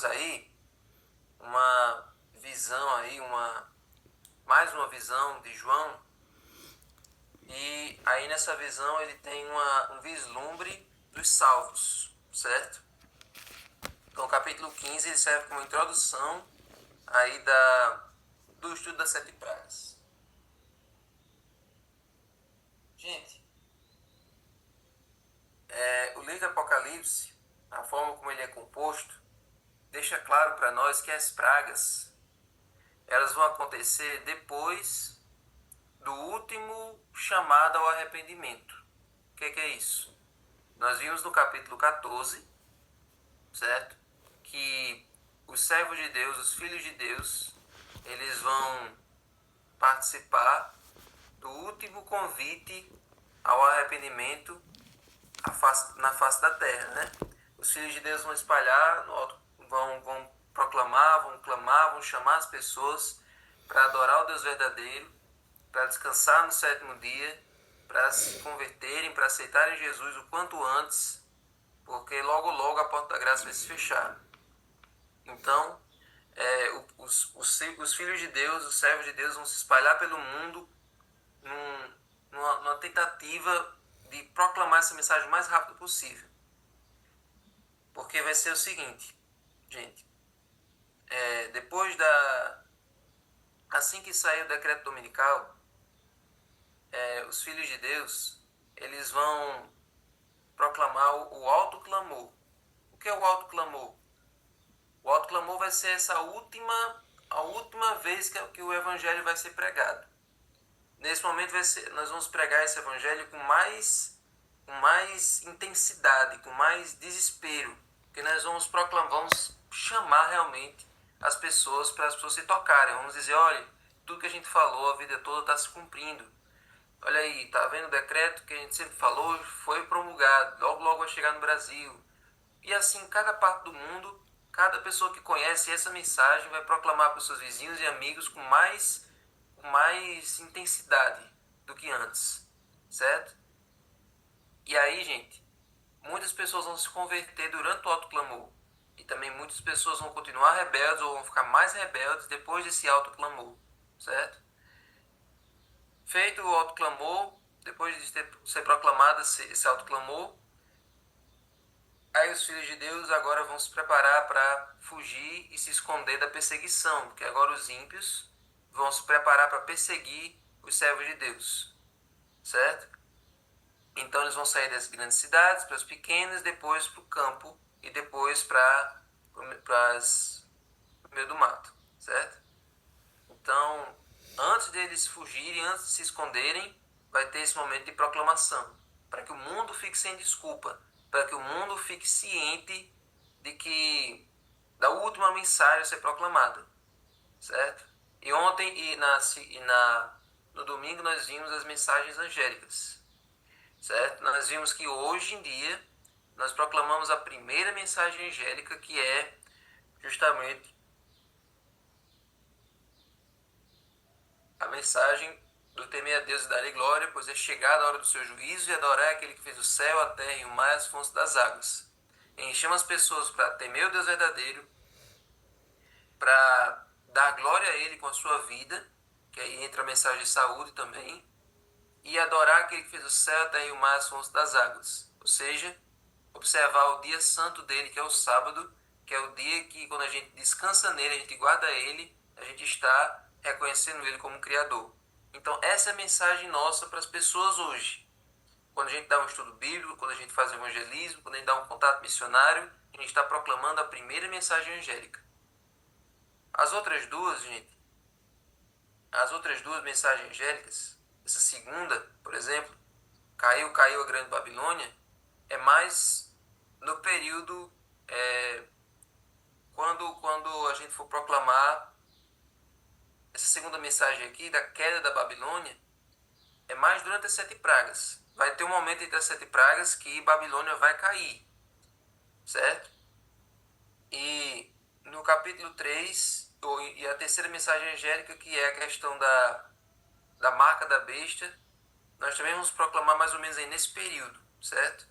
aí uma visão aí, mais uma visão de João, e aí nessa visão ele tem um vislumbre dos salvos, certo? Então o capítulo 15 ele serve como introdução aí do estudo das sete pragas. Gente, o livro Apocalipse, a forma como ele é composto, deixa claro para nós que as pragas elas vão acontecer depois do último chamado ao arrependimento. O que é isso? Nós vimos no capítulo 14, certo? Que os servos de Deus, os filhos de Deus, eles vão participar do último convite ao arrependimento na face da terra, né? Os filhos de Deus vão espalhar, vão proclamar, vão clamar, vão chamar as pessoas para adorar o Deus verdadeiro, para descansar no sétimo dia, para se converterem, para aceitarem Jesus o quanto antes, porque logo logo a porta da graça vai se fechar. Então, os filhos de Deus, os servos de Deus vão se espalhar pelo mundo numa tentativa de proclamar essa mensagem o mais rápido possível. Porque vai ser o seguinte, gente, depois assim que sair o decreto dominical, os filhos de Deus, eles vão proclamar o alto clamor. O que é o alto clamor? O alto clamor vai ser a última vez que o evangelho vai ser pregado. Nesse momento nós vamos pregar esse evangelho com mais intensidade, com mais desespero, porque nós vamos proclamar, vamos chamar realmente as pessoas para as pessoas se tocarem. Vamos dizer, olha, tudo que a gente falou a vida toda está se cumprindo. Olha aí, tá vendo o decreto que a gente sempre falou, foi promulgado, logo logo vai chegar no Brasil. E assim, cada parte do mundo, cada pessoa que conhece essa mensagem vai proclamar para os seus vizinhos e amigos com mais intensidade do que antes, certo? E aí, gente, muitas pessoas vão se converter durante o autoclamor. E também muitas pessoas vão continuar rebeldes ou vão ficar mais rebeldes depois desse autoclamor, certo? Feito o autoclamor, depois de ser proclamado esse autoclamor, aí os filhos de Deus agora vão se preparar para fugir e se esconder da perseguição, porque agora os ímpios vão se preparar para perseguir os servos de Deus, certo? Então eles vão sair das grandes cidades para as pequenas, depois para o campo e depois para o meio do mato, certo? Então, antes deles fugirem, antes de se esconderem, vai ter esse momento de proclamação, para que o mundo fique sem desculpa, para que o mundo fique ciente de que da última mensagem a ser proclamada, certo? E ontem no domingo nós vimos as mensagens angélicas, certo? Nós vimos que hoje em dia nós proclamamos a primeira mensagem angélica, que é justamente a mensagem do temer a Deus e dar-lhe glória, pois é chegada a hora do seu juízo, e adorar aquele que fez o céu, a terra e o mar e as fontes das águas. Enchemos as pessoas para temer o Deus verdadeiro, para dar glória a ele com a sua vida, que aí entra a mensagem de saúde também, e adorar aquele que fez o céu, a terra e o mar e as fontes das águas. Ou seja, observar o dia santo dele, que é o sábado, que é o dia que quando a gente descansa nele, a gente guarda ele, a gente está reconhecendo ele como Criador. Então essa é a mensagem nossa para as pessoas hoje. Quando a gente dá um estudo bíblico, quando a gente faz evangelismo, quando a gente dá um contato missionário, a gente está proclamando a primeira mensagem angélica. As outras duas, gente, as outras duas mensagens angélicas, essa segunda, por exemplo, caiu a grande Babilônia, é mais no período quando a gente for proclamar essa segunda mensagem aqui da queda da Babilônia, é mais durante as sete pragas. Vai ter um momento entre as sete pragas que Babilônia vai cair, certo? E no capítulo 3 e a terceira mensagem angélica, que é a questão da marca da besta, nós também vamos proclamar mais ou menos aí nesse período, certo?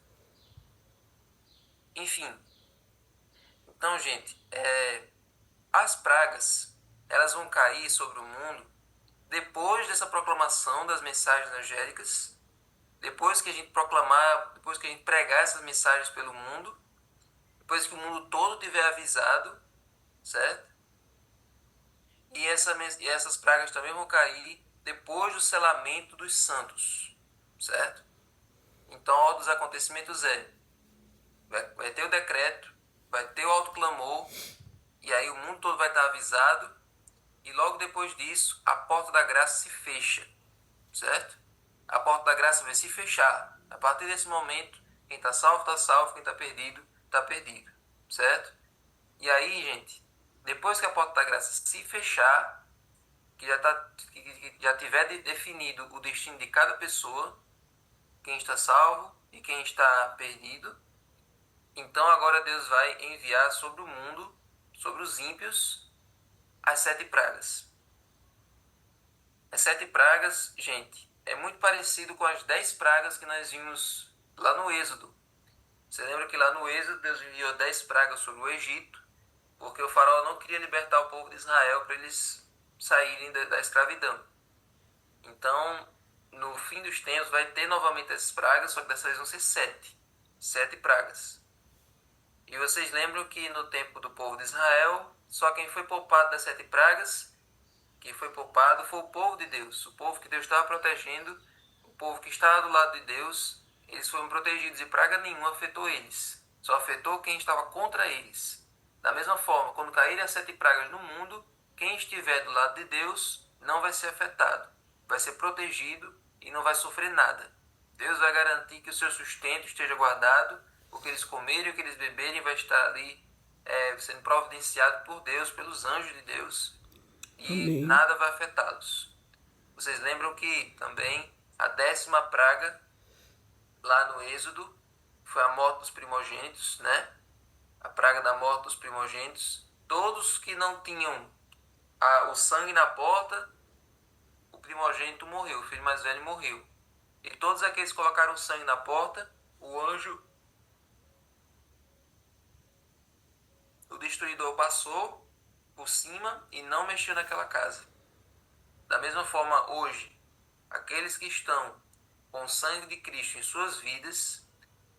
Enfim, Então, gente, as pragas, elas vão cair sobre o mundo depois dessa proclamação das mensagens angélicas, depois que a gente proclamar, depois que a gente pregar essas mensagens pelo mundo, depois que o mundo todo tiver avisado, certo? E essas pragas também vão cair depois do selamento dos santos, certo? Então, a ordem dos acontecimentos vai ter o decreto, vai ter o autoclamor, e aí o mundo todo vai estar avisado, e logo depois disso, a porta da graça se fecha, certo? A porta da graça vai se fechar. A partir desse momento, quem está salvo, quem está perdido, certo? E aí, gente, depois que a porta da graça se fechar, que já tiver definido o destino de cada pessoa, quem está salvo e quem está perdido, então agora Deus vai enviar sobre o mundo, sobre os ímpios, as 7 pragas. As 7 pragas, gente, é muito parecido com as 10 pragas que nós vimos lá no Êxodo. Você lembra que lá no Êxodo Deus enviou 10 pragas sobre o Egito, porque o faraó não queria libertar o povo de Israel para eles saírem da escravidão. Então, no fim dos tempos, vai ter novamente essas pragas, só que dessa vez vão ser 7. 7 pragas. E vocês lembram que no tempo do povo de Israel, só quem foi poupado das 7 pragas, quem foi poupado foi o povo de Deus. O povo que Deus estava protegendo, o povo que estava do lado de Deus, eles foram protegidos e praga nenhuma afetou eles. Só afetou quem estava contra eles. Da mesma forma, quando caírem as 7 pragas no mundo, quem estiver do lado de Deus não vai ser afetado. Vai ser protegido e não vai sofrer nada. Deus vai garantir que o seu sustento esteja guardado, o que eles comerem e o que eles beberem vai estar ali sendo providenciado por Deus, pelos anjos de Deus, e Amém. nada vai afetá-los. Vocês lembram que também a 10ª praga lá no Êxodo foi a morte dos primogênitos, né? A praga da morte dos primogênitos. Todos que não tinham o sangue na porta, o primogênito morreu, o filho mais velho morreu. E todos aqueles que colocaram sangue na porta, o anjo, o destruidor, passou por cima e não mexeu naquela casa. Da mesma forma, hoje, aqueles que estão com o sangue de Cristo em suas vidas,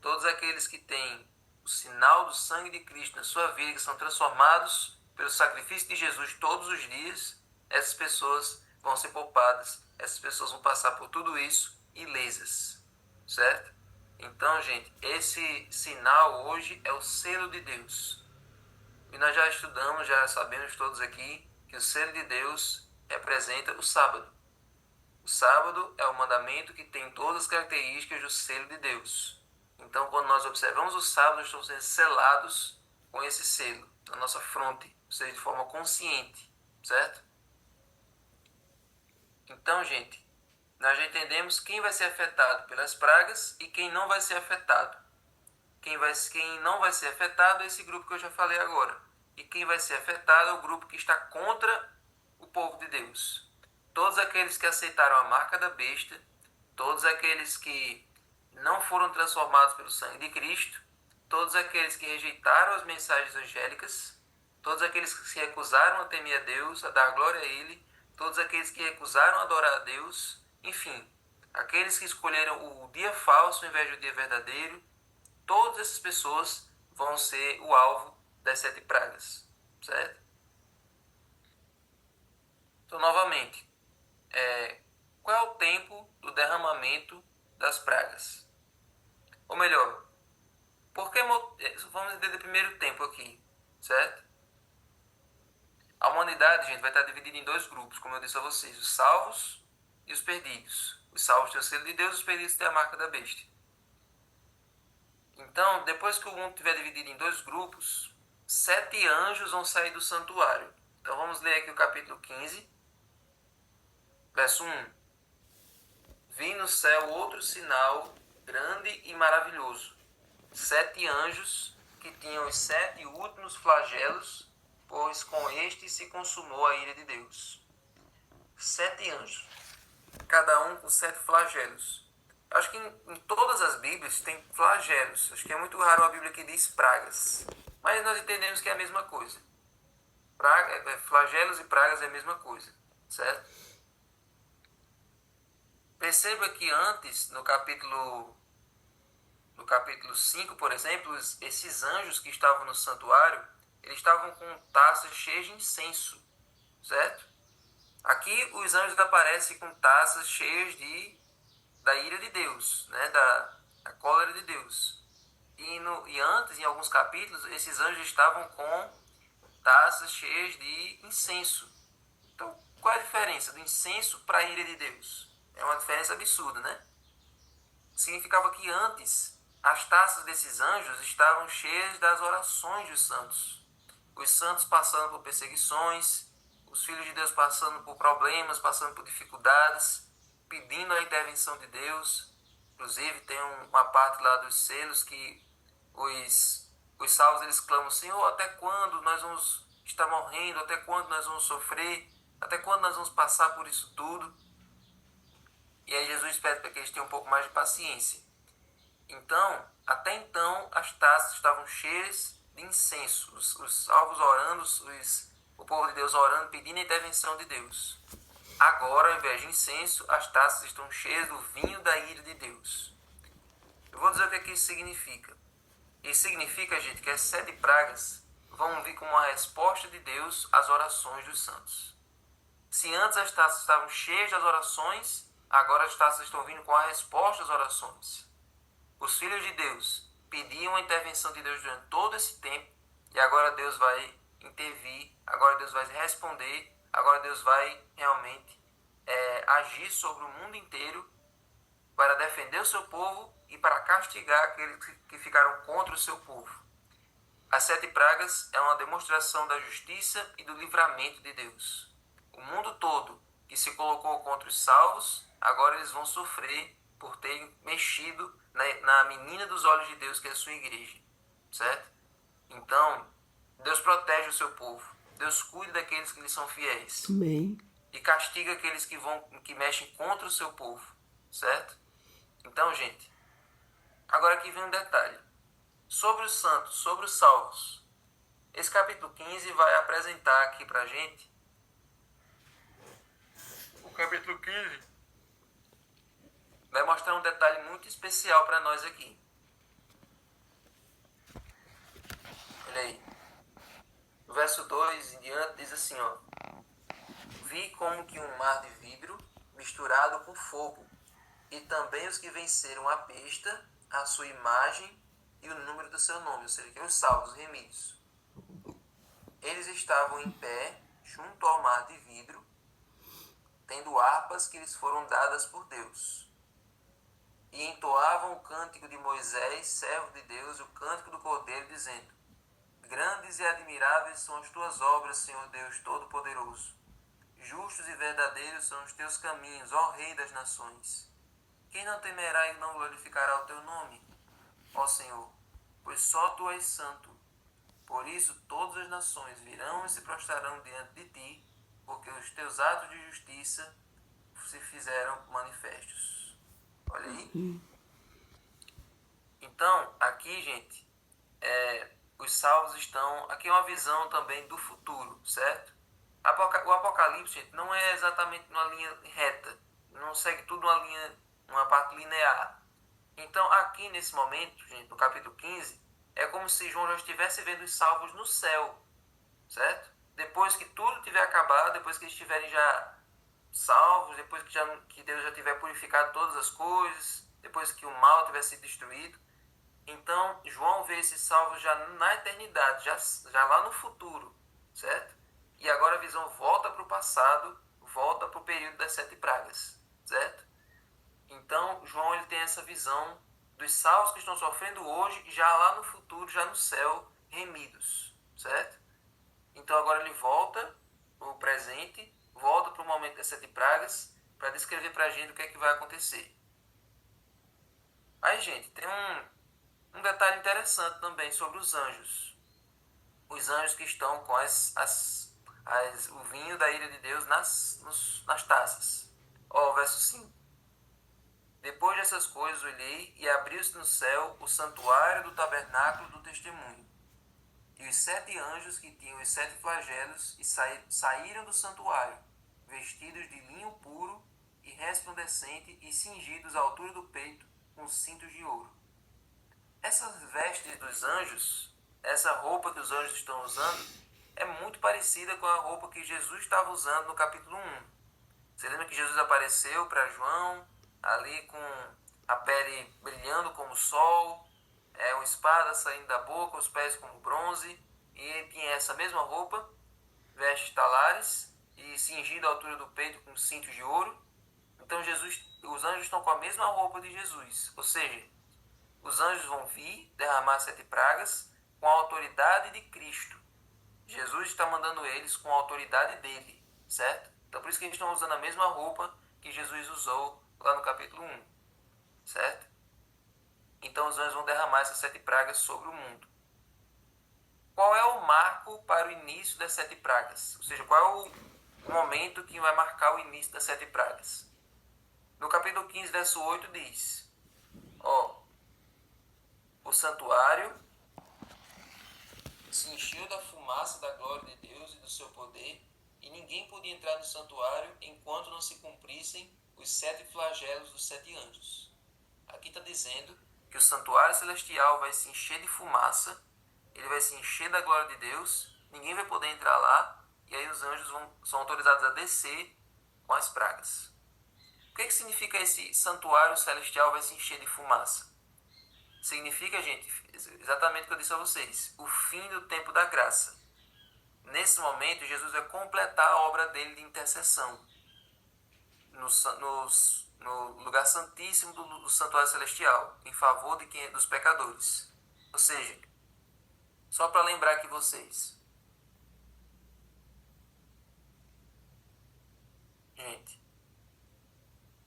todos aqueles que têm o sinal do sangue de Cristo na sua vida, que são transformados pelo sacrifício de Jesus todos os dias, essas pessoas vão ser poupadas, essas pessoas vão passar por tudo isso ilesas, certo? Então, gente, esse sinal hoje é o selo de Deus. E nós já estudamos, já sabemos todos aqui, que o selo de Deus representa o sábado. O sábado é o mandamento que tem todas as características do selo de Deus. Então, quando nós observamos o sábado, nós estamos sendo selados com esse selo na nossa fronte, ou seja, de forma consciente, certo? Então, gente, nós já entendemos quem vai ser afetado pelas pragas e quem não vai ser afetado. Quem não vai ser afetado é esse grupo que eu já falei agora. E quem vai ser afetado é o grupo que está contra o povo de Deus. Todos aqueles que aceitaram a marca da besta, todos aqueles que não foram transformados pelo sangue de Cristo, todos aqueles que rejeitaram as mensagens angélicas, todos aqueles que se recusaram a temer a Deus, a dar glória a Ele, todos aqueles que recusaram a adorar a Deus, enfim, aqueles que escolheram o dia falso ao invés do dia verdadeiro, todas essas pessoas vão ser o alvo das 7 pragas, certo? Então, novamente, qual é o tempo do derramamento das pragas? Ou melhor, vamos entender o primeiro tempo aqui, certo? A humanidade, gente, vai estar dividida em 2 grupos, como eu disse a vocês, os salvos e os perdidos. Os salvos têm o selo de Deus, os perdidos têm a marca da besta. Então, depois que o mundo estiver dividido em 2 grupos, 7 anjos vão sair do santuário. Então vamos ler aqui o capítulo 15, verso 1. Vi no céu outro sinal grande e maravilhoso. 7 anjos que tinham os 7 últimos flagelos, pois com este se consumou a ira de Deus. 7 anjos, cada um com 7 flagelos. Acho que em todas as Bíblias tem flagelos. Acho que é muito raro uma Bíblia que diz pragas. Mas nós entendemos que é a mesma coisa. Flagelos e pragas é a mesma coisa, certo? Perceba que antes, no capítulo 5, por exemplo, esses anjos que estavam no santuário, eles estavam com taças cheias de incenso, certo? Aqui os anjos aparecem com taças cheias da ira de Deus, né? da cólera de Deus. E antes, em alguns capítulos, esses anjos estavam com taças cheias de incenso. Então, qual é a diferença do incenso para a ira de Deus? É uma diferença absurda, né? Significava que antes as taças desses anjos estavam cheias das orações dos santos. Os santos passando por perseguições, os filhos de Deus passando por problemas, passando por dificuldades, pedindo a intervenção de Deus. Inclusive tem uma parte lá dos selos que os salvos eles clamam: Senhor, até quando nós vamos estar morrendo? Até quando nós vamos sofrer? Até quando nós vamos passar por isso tudo? E aí Jesus pede para que eles tenham um pouco mais de paciência. Então, até então, as taças estavam cheias de incenso. Os salvos orando, o povo de Deus orando, pedindo a intervenção de Deus. Agora, ao invés de incenso, as taças estão cheias do vinho da ira de Deus. Eu vou dizer o que é que isso significa. Isso significa, gente, que as 7 pragas vão vir como uma resposta de Deus às orações dos santos. Se antes as taças estavam cheias das orações, agora as taças estão vindo com a resposta às orações. Os filhos de Deus pediam a intervenção de Deus durante todo esse tempo, e agora Deus vai intervir, agora Deus vai responder, agora Deus vai realmente agir sobre o mundo inteiro para defender o seu povo e para castigar aqueles que ficaram contra o seu povo. As 7 pragas é uma demonstração da justiça e do livramento de Deus. O mundo todo que se colocou contra os salvos, agora eles vão sofrer por terem mexido na menina dos olhos de Deus, que é a sua igreja, certo? Então, Deus protege o seu povo. Deus cuida daqueles que lhe são fiéis. Amém. E castiga aqueles que mexem contra o seu povo, certo? Então, gente, agora aqui vem um detalhe. Sobre os santos, sobre os salvos. Esse capítulo 15 vai apresentar aqui pra gente. O capítulo 15 vai mostrar um detalhe muito especial para nós aqui. Olha aí. No verso 2 em diante diz assim, ó. Vi como que um mar de vidro misturado com fogo, e também os que venceram a besta, a sua imagem e o número do seu nome, ou seja, que os salvos, os remidos. Eles estavam em pé junto ao mar de vidro, tendo harpas que lhes foram dadas por Deus. E entoavam o cântico de Moisés, servo de Deus, e o cântico do Cordeiro, dizendo: Grandes e admiráveis são as tuas obras, Senhor Deus Todo-Poderoso. Justos e verdadeiros são os teus caminhos, ó Rei das nações. Quem não temerá e não glorificará o teu nome, ó Senhor? Pois só tu és santo. Por isso todas as nações virão e se prostrarão diante de ti, porque os teus atos de justiça se fizeram manifestos. Olha aí. Então, aqui, gente, os salvos estão... Aqui é uma visão também do futuro, certo? O Apocalipse, gente, não é exatamente numa linha reta. Não segue tudo numa parte linear. Então, aqui nesse momento, gente, no capítulo 15, é como se João já estivesse vendo os salvos no céu, certo? Depois que tudo tiver acabado, depois que eles estiverem já salvos, depois que Deus já tiver purificado todas as coisas, depois que o mal tiver sido destruído. Então, João vê esses salvos já na eternidade, já lá no futuro, certo? E agora a visão volta para o passado, volta para o período das 7 pragas, certo? Então, João ele tem essa visão dos salvos que estão sofrendo hoje, já lá no futuro, já no céu, remidos, certo? Então, agora ele volta para o presente, volta para o momento das 7 pragas, para descrever para a gente o que é que vai acontecer. Aí, gente, tem um detalhe interessante também sobre os anjos. Os anjos que estão com o vinho da ira de Deus nas taças. Ó, verso 5. Depois dessas coisas olhei, e abriu-se no céu o santuário do tabernáculo do testemunho. E E os 7 anjos que tinham os 7 flagelos e saíram do santuário, vestidos de linho puro e resplandecente e cingidos à altura do peito com cintos de ouro. Essas vestes dos anjos, essa roupa que os anjos estão usando, é muito parecida com a roupa que Jesus estava usando no capítulo 1. Você lembra que Jesus apareceu para João, ali com a pele brilhando como o sol, uma espada saindo da boca, os pés como bronze, e ele tinha essa mesma roupa, vestes talares, e cingido à altura do peito com cintos de ouro. Então os anjos estão com a mesma roupa de Jesus, ou seja, os anjos vão vir derramar 7 pragas com a autoridade de Cristo. Jesus está mandando eles com a autoridade dele, certo? Então por isso que eles estão usando a mesma roupa que Jesus usou lá no capítulo 1, certo? Então os anjos vão derramar essas 7 pragas sobre o mundo. Qual é o marco para o início das 7 pragas? Ou seja, qual é o momento que vai marcar o início das 7 pragas? No capítulo 15, verso 8 diz: o santuário se encheu da fumaça da glória de Deus e do seu poder, e ninguém podia entrar no santuário enquanto não se cumprissem os 7 flagelos dos 7 anjos. Aqui está dizendo que o santuário celestial vai se encher de fumaça, ele vai se encher da glória de Deus, ninguém vai poder entrar lá, e aí os anjos são autorizados a descer com as pragas. O que significa esse santuário celestial vai se encher de fumaça? Significa, gente, exatamente o que eu disse a vocês, o fim do tempo da graça. Nesse momento, Jesus vai completar a obra dele de intercessão no lugar santíssimo do santuário celestial, em favor dos pecadores. Ou seja, só para lembrar aqui vocês, gente,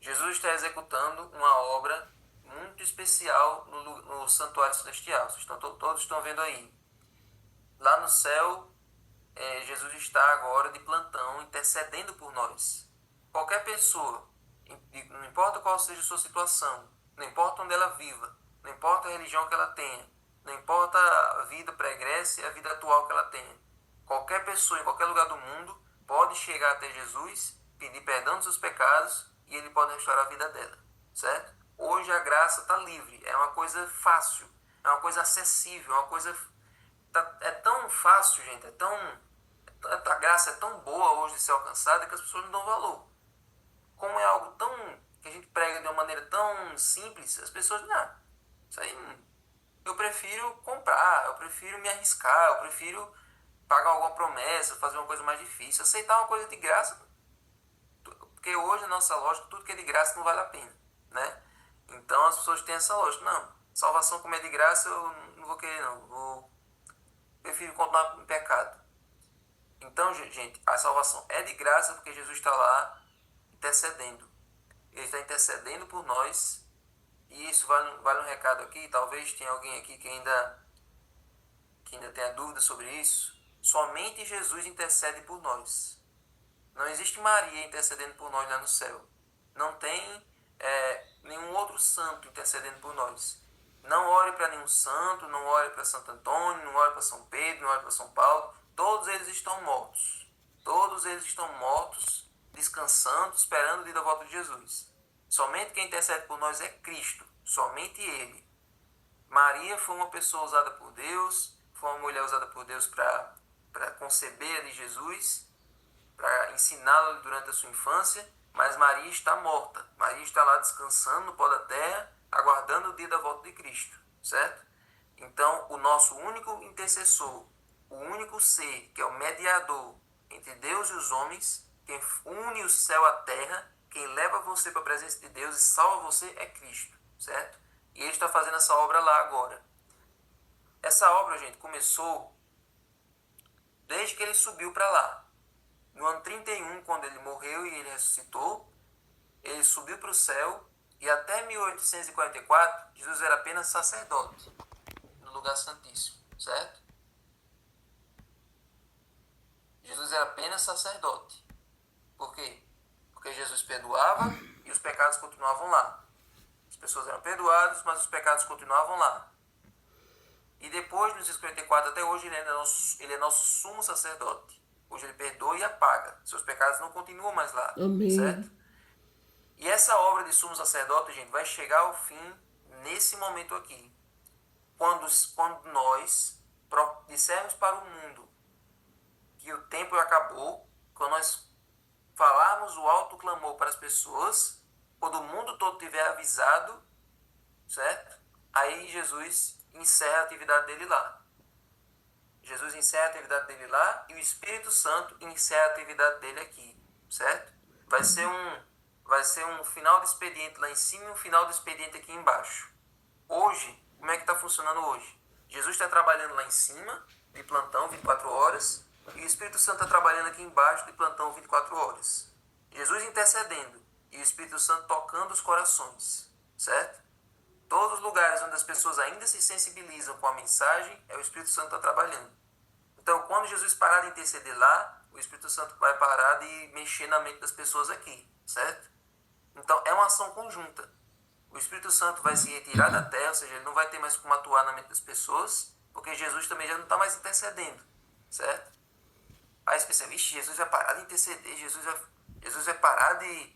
Jesus está executando uma obra muito especial no santuário celestial. Todos estão vendo aí. Lá no céu, Jesus está agora de plantão, intercedendo por nós. Qualquer pessoa, não importa qual seja a sua situação, não importa onde ela viva, não importa a religião que ela tenha, não importa a vida pregressa e a vida atual que ela tenha, qualquer pessoa em qualquer lugar do mundo pode chegar até Jesus, pedir perdão dos seus pecados e ele pode restaurar a vida dela, certo? Hoje a graça está livre, é uma coisa fácil, é uma coisa acessível, é uma coisa... É tão fácil, gente, a graça é tão boa hoje de ser alcançada que as pessoas não dão valor. Como é algo tão... que a gente prega de uma maneira tão simples, as pessoas, não, isso aí eu prefiro comprar, eu prefiro me arriscar, eu prefiro pagar alguma promessa, fazer uma coisa mais difícil, aceitar uma coisa de graça, porque hoje na nossa lógica tudo que é de graça não vale a pena, né? Então as pessoas têm essa lógica, não, salvação como é de graça eu não vou querer não, prefiro continuar em pecado. Então, gente, a salvação é de graça porque Jesus está lá intercedendo. Ele está intercedendo por nós. E isso vale um recado aqui. Talvez tenha alguém aqui que ainda tenha dúvida sobre isso. Somente Jesus intercede por nós. Não existe Maria intercedendo por nós lá no céu. Não tem nenhum outro santo intercedendo por nós. Não ore para nenhum santo, não ore para Santo Antônio, não ore para São Pedro, não ore para São Paulo. Todos eles estão mortos. Todos eles estão mortos, descansando, esperando o dia da volta de Jesus. Somente quem intercede por nós é Cristo. Somente Ele. Maria foi uma pessoa usada por Deus, foi uma mulher usada por Deus para conceber ali Jesus, para ensiná-lo durante a sua infância, mas Maria está morta. Maria está lá descansando no pó da terra, aguardando o dia da volta de Cristo, certo? Então, o nosso único intercessor, o único ser, que é o mediador entre Deus e os homens, quem une o céu à terra, quem leva você para a presença de Deus e salva você é Cristo, certo? E ele está fazendo essa obra lá agora. Essa obra, gente, começou desde que ele subiu para lá. No ano 31, quando ele morreu e ele ressuscitou, ele subiu para o céu e até 1844, Jesus era apenas sacerdote no lugar santíssimo, certo? Jesus era apenas sacerdote. Por quê? Porque Jesus perdoava e os pecados continuavam lá. As pessoas eram perdoadas, mas os pecados continuavam lá. E depois, no 54 até hoje, ele é nosso sumo sacerdote. Hoje ele perdoa e apaga. Seus pecados não continuam mais lá. Certo? Amém. E essa obra de sumo sacerdote, gente, vai chegar ao fim nesse momento aqui. Quando nós dissermos para o mundo que o tempo acabou, quando nós falarmos o alto clamor para as pessoas, quando o mundo todo tiver avisado, certo? Aí Jesus encerra a atividade dele lá. Jesus encerra a atividade dele lá e o Espírito Santo encerra a atividade dele aqui, certo? Vai ser um final de expediente lá em cima e um final de expediente aqui embaixo. Hoje, como é que está funcionando hoje? Jesus está trabalhando lá em cima, de plantão, 24 horas, e o Espírito Santo está trabalhando aqui embaixo, de plantão, 24 horas. Jesus intercedendo e o Espírito Santo tocando os corações, certo? Todos os lugares onde as pessoas ainda se sensibilizam com a mensagem, é o Espírito Santo que está trabalhando. Então, quando Jesus parar de interceder lá, o Espírito Santo vai parar de mexer na mente das pessoas aqui, certo? Então, é uma ação conjunta. O Espírito Santo vai se retirar da terra, ou seja, ele não vai ter mais como atuar na mente das pessoas, porque Jesus também já não está mais intercedendo, certo? Aí você pensa, vixe, Jesus vai parar de interceder, Jesus vai parar de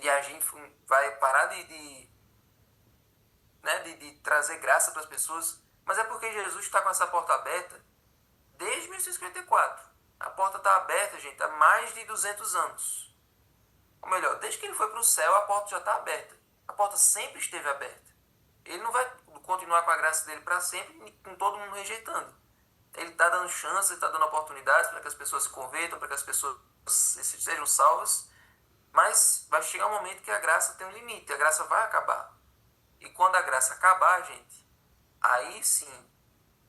agir, vai parar de trazer graça para as pessoas. Mas é porque Jesus está com essa porta aberta desde 1954. A porta está aberta, gente, há mais de 200 anos. Ou melhor, desde que ele foi para o céu, a porta já está aberta. A porta sempre esteve aberta. Ele não vai continuar com a graça dele para sempre, com todo mundo rejeitando. Ele está dando chance, ele está dando oportunidades para que as pessoas se convertam, para que as pessoas sejam salvas. Mas vai chegar um momento que a graça tem um limite, a graça vai acabar. E quando a graça acabar, gente, aí sim,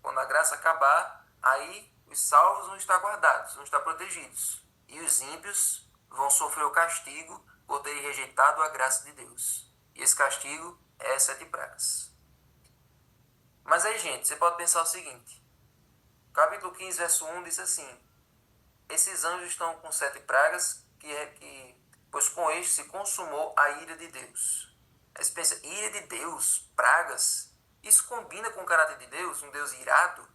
quando a graça acabar, aí os salvos vão estar guardados, vão estar protegidos. E os ímpios vão sofrer o castigo por terem rejeitado a graça de Deus. E esse castigo é 7 pragas. Mas aí, gente, você pode pensar o seguinte. Capítulo 15, verso 1 diz assim: esses anjos estão com 7 pragas, pois com estes se consumou a ira de Deus. Aí você pensa, ira de Deus, pragas, isso combina com o caráter de Deus, um Deus irado?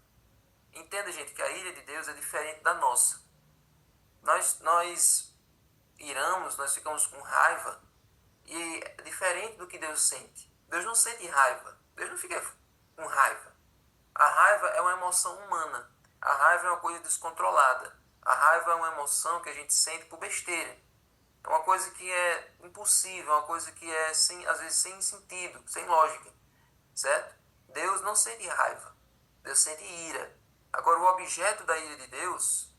Entenda, gente, que a ira de Deus é diferente da nossa. Nós iramos, nós ficamos com raiva, e é diferente do que Deus sente. Deus não sente raiva, Deus não fica com raiva. A raiva é uma emoção humana, a raiva é uma coisa descontrolada, a raiva é uma emoção que a gente sente por besteira. É uma coisa que é impossível, uma coisa que é, às vezes, sem sentido, sem lógica, certo? Deus não sente raiva, Deus sente ira. Agora, o objeto da ira de Deus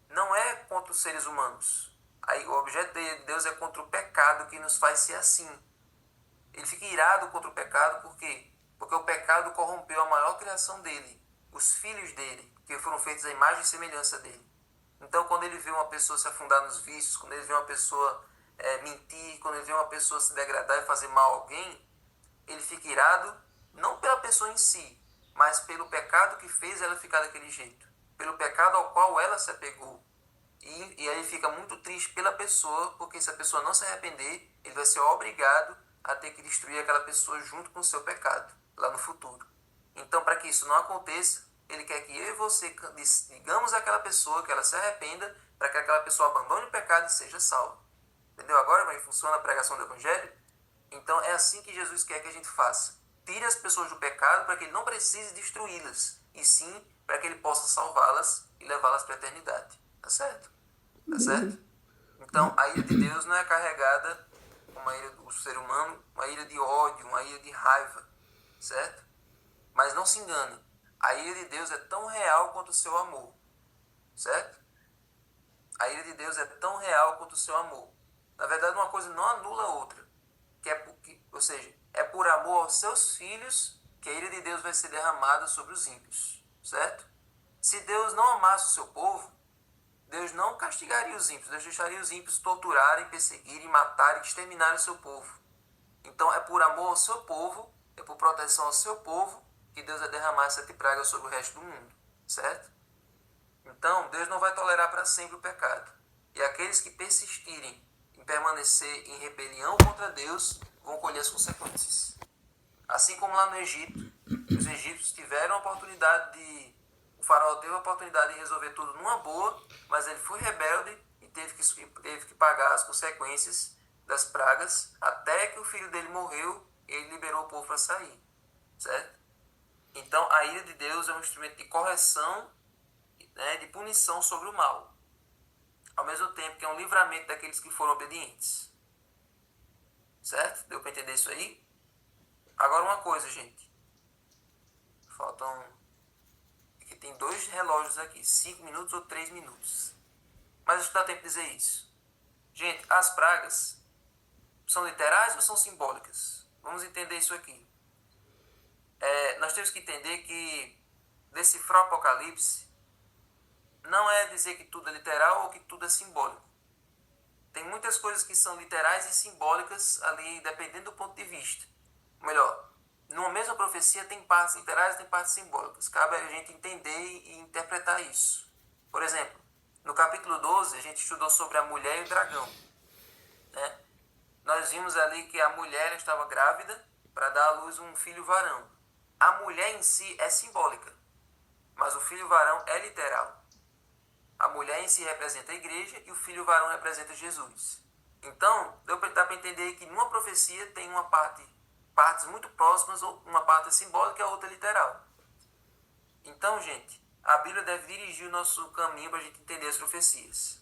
não é contra os seres humanos. Aí, o objeto da ira de Deus é contra o pecado que nos faz ser assim. Ele fica irado contra o pecado, por quê? Porque o pecado corrompeu a maior criação dele, os filhos dele, que foram feitos à imagem e semelhança dele. Então, quando ele vê uma pessoa se afundar nos vícios, quando ele vê uma pessoa mentir, quando ele vê uma pessoa se degradar e fazer mal a alguém, ele fica irado, não pela pessoa em si, mas pelo pecado que fez ela ficar daquele jeito, pelo pecado ao qual ela se apegou. E aí ele fica muito triste pela pessoa, porque se a pessoa não se arrepender, ele vai ser obrigado a ter que destruir aquela pessoa junto com o seu pecado, lá no futuro. Então, para que isso não aconteça, ele quer que eu e você digamos àquela pessoa que ela se arrependa, para que aquela pessoa abandone o pecado e seja salva. Entendeu agora como é que funciona a pregação do Evangelho? Então é assim que Jesus quer que a gente faça. Tire as pessoas do pecado para que ele não precise destruí-las, e sim para que ele possa salvá-las e levá-las para a eternidade. Tá certo? Tá certo? Então a ira de Deus não é carregada como a ira do ser humano, uma ira de ódio, uma ira de raiva. Certo? Mas não se engane. A ira de Deus é tão real quanto o seu amor. Certo? A ira de Deus é tão real quanto o seu amor. Na verdade, uma coisa não anula a outra. Ou seja, é por amor aos seus filhos que a ira de Deus vai ser derramada sobre os ímpios. Certo? Se Deus não amasse o seu povo, Deus não castigaria os ímpios. Deus deixaria os ímpios torturarem, perseguirem, matarem, exterminarem o seu povo. Então, é por amor ao seu povo, é por proteção ao seu povo, que Deus vai derramar 7 pragas sobre o resto do mundo, certo? Então, Deus não vai tolerar para sempre o pecado. E aqueles que persistirem em permanecer em rebelião contra Deus, vão colher as consequências. Assim como lá no Egito, os egípcios tiveram a oportunidade de... O faraó teve a oportunidade de resolver tudo numa boa, mas ele foi rebelde e teve que pagar as consequências das pragas, até que o filho dele morreu, ele liberou o povo para sair, certo? Então, a ira de Deus é um instrumento de correção, né, de punição sobre o mal, ao mesmo tempo que é um livramento daqueles que foram obedientes, certo? Deu para entender isso aí? Agora uma coisa, gente, faltam... Aqui tem 2 relógios aqui, 5 minutos ou 3 minutos, mas acho que dá tempo de dizer isso. Gente, as pragas são literais ou são simbólicas? Vamos entender isso aqui. Nós temos que entender que decifrar o Apocalipse não é dizer que tudo é literal ou que tudo é simbólico. Tem muitas coisas que são literais e simbólicas ali, dependendo do ponto de vista. Ou melhor, numa mesma profecia tem partes literais e tem partes simbólicas. Cabe a gente entender e interpretar isso. Por exemplo, no capítulo 12, a gente estudou sobre a mulher e o dragão, né? Nós vimos ali que a mulher estava grávida para dar à luz um filho varão. A mulher em si é simbólica, mas o filho varão é literal. A mulher em si representa a igreja e o filho varão representa Jesus. Então, dá para entender que numa profecia tem partes muito próximas, uma parte é simbólica e a outra é literal. Então, gente, a Bíblia deve dirigir o nosso caminho para a gente entender as profecias.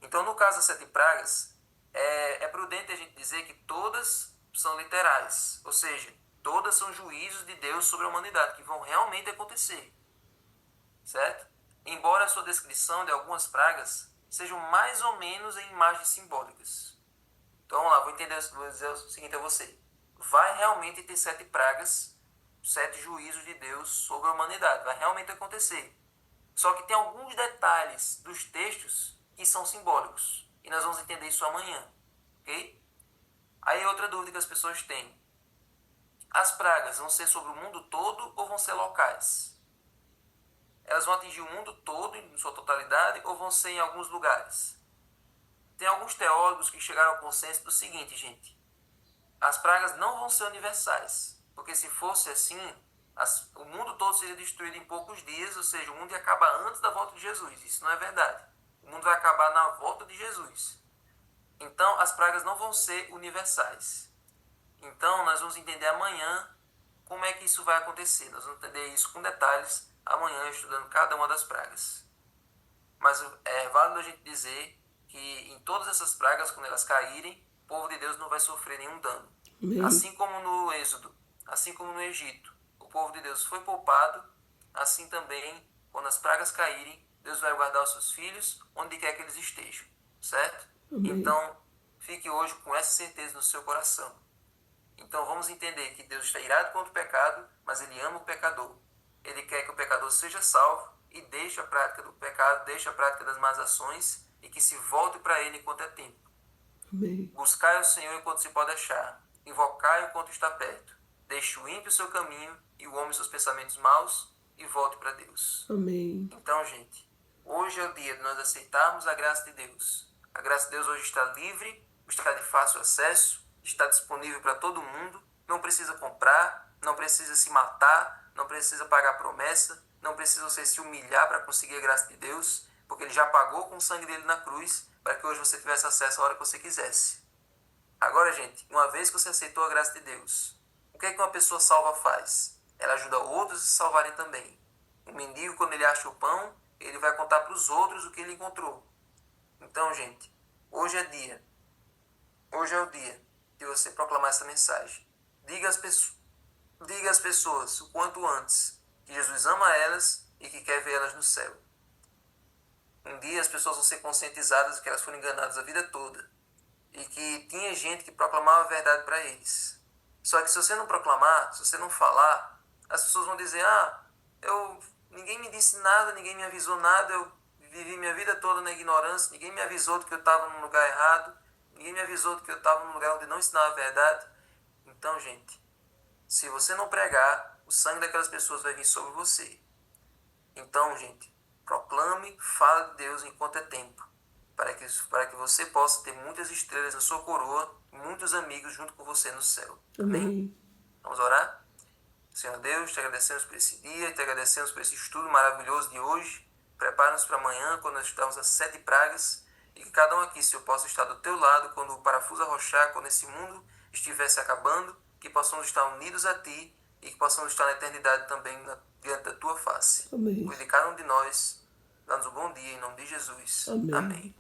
Então, no caso das 7 pragas, é prudente a gente dizer que todas são literais, ou seja, todas são juízos de Deus sobre a humanidade, que vão realmente acontecer, certo? Embora a sua descrição de algumas pragas sejam mais ou menos em imagens simbólicas. Então, vamos lá, vou dizer o seguinte a você. Vai realmente ter 7 pragas, 7 juízos de Deus sobre a humanidade, vai realmente acontecer. Só que tem alguns detalhes dos textos que são simbólicos. E nós vamos entender isso amanhã, ok? Aí outra dúvida que as pessoas têm. As pragas vão ser sobre o mundo todo ou vão ser locais? Elas vão atingir o mundo todo em sua totalidade ou vão ser em alguns lugares? Tem alguns teólogos que chegaram ao consenso do seguinte, gente. As pragas não vão ser universais, porque se fosse assim, o mundo todo seria destruído em poucos dias, ou seja, o mundo ia acabar antes da volta de Jesus. Isso não é verdade. O mundo vai acabar na volta de Jesus. Então, as pragas não vão ser universais. Então, nós vamos entender amanhã como é que isso vai acontecer. Nós vamos entender isso com detalhes amanhã, estudando cada uma das pragas. Mas é válido a gente dizer que em todas essas pragas, quando elas caírem, o povo de Deus não vai sofrer nenhum dano. Amém. Assim como no Êxodo, assim como no Egito, o povo de Deus foi poupado, assim também, quando as pragas caírem, Deus vai guardar os seus filhos onde quer que eles estejam, certo? Amém. Então, fique hoje com essa certeza no seu coração. Então, vamos entender que Deus está irado contra o pecado, mas Ele ama o pecador. Ele quer que o pecador seja salvo e deixe a prática do pecado, deixe a prática das más ações e que se volte para Ele enquanto é tempo. Amém. Buscai o Senhor enquanto se pode achar, invocai-o enquanto está perto. Deixe o ímpio o seu caminho e o homem seus pensamentos maus e volte para Deus. Amém. Então, gente, hoje é o dia de nós aceitarmos a graça de Deus. A graça de Deus hoje está livre, está de fácil acesso, está disponível para todo mundo. Não precisa comprar, não precisa se matar, não precisa pagar promessa, não precisa você se humilhar para conseguir a graça de Deus, porque Ele já pagou com o sangue dele na cruz para que hoje você tivesse acesso a hora que você quisesse. Agora, gente, uma vez que você aceitou a graça de Deus, o que é que uma pessoa salva faz? Ela ajuda outros a se salvarem também. O mendigo, quando ele acha o pão, ele vai contar para os outros o que ele encontrou. Então, gente, hoje é o dia de você proclamar essa mensagem. Diga às pessoas o quanto antes que Jesus ama elas e que quer ver elas no céu. Um dia as pessoas vão ser conscientizadas de que elas foram enganadas a vida toda e que tinha gente que proclamava a verdade para eles. Só que se você não proclamar, se você não falar, as pessoas vão dizer, ninguém me disse nada, ninguém me avisou nada, eu vivi minha vida toda na ignorância, ninguém me avisou de que eu estava num lugar errado, ninguém me avisou de que eu estava num lugar onde não ensinava a verdade. Então, gente, se você não pregar, o sangue daquelas pessoas vai vir sobre você. Então, gente, proclame, fale de Deus enquanto é tempo, para que você possa ter muitas estrelas na sua coroa e muitos amigos junto com você no céu. Amém? Amém. Vamos orar? Senhor Deus, te agradecemos por esse dia, te agradecemos por esse estudo maravilhoso de hoje. Prepara-nos para amanhã, quando nós estamos as 7 pragas, e que cada um aqui, Senhor, possa estar do teu lado quando o parafuso arrochar, quando esse mundo estiver se acabando, que possamos estar unidos a ti e que possamos estar na eternidade também diante da tua face. Amém. Cuide de cada um de nós. Dá-nos um bom dia, em nome de Jesus. Amém. Amém.